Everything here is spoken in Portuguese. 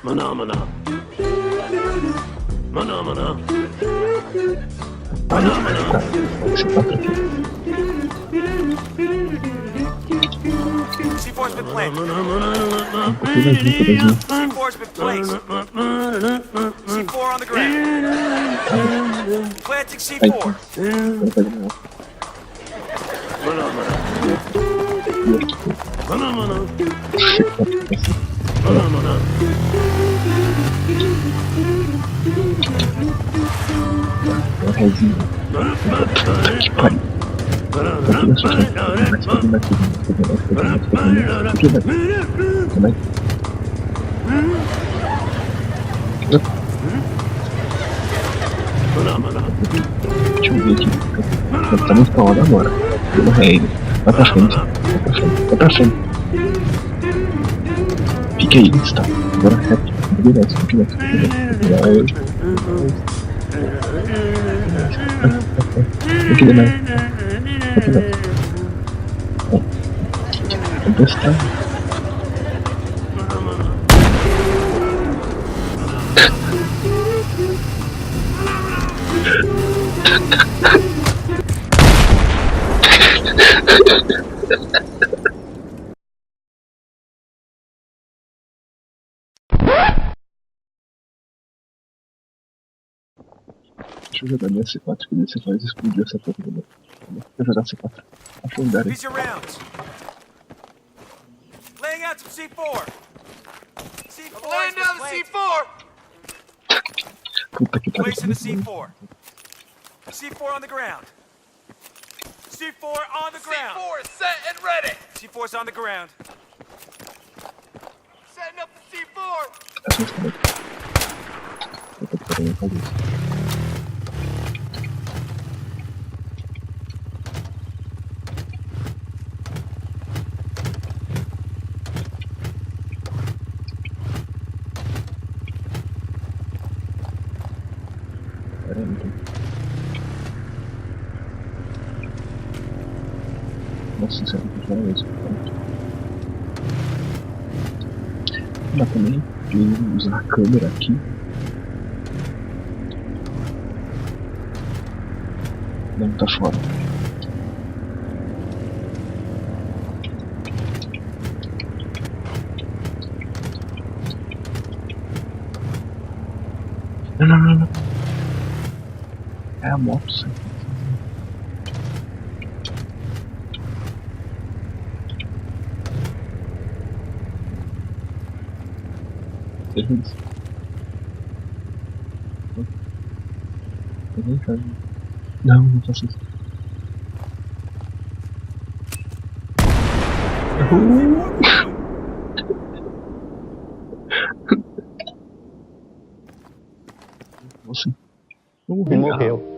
Maná, maná. Maná, maná. Aí, tá. Esse 4 aqui. C4's been planted. Corrida junto da gente. C4's been placed. C4 on the ground. Planting Aí, C4. agora pega uma outra. Maná, maná. E aqui. Maná, maná. Assim. Maná, maná. Uma resinha. Que pariu. Aqui na sua frente. Vai. Maná, maná. Deixa eu ver aqui. Tá muito pra hora agora. Pelo reino. Vai pra frente. Vai pra frente. Vai pra frente. Fica aí, está. Agora reto. Direto. Aqui de novo. Aqui de novo. Onde está? Deixa eu jogar minha C4 que você faz explodir essa porra do meu. Deixa eu jogar C4. Afundar aí. These are rounds. Laying out some C4. C4 laying down the C4. Puta que pariu. Placing the C4. C4 on the ground. C4 on the ground. C4 is set and ready. C4's on the ground. Setting up the C4. Essa é a eu tô preparando pra isso. Nossa, isso é muito bom mesmo. Mas também eu usar a câmera aqui. Não tá fora. Não. É a moto, sim. Seja isso. Não faço isso. Você não morreu.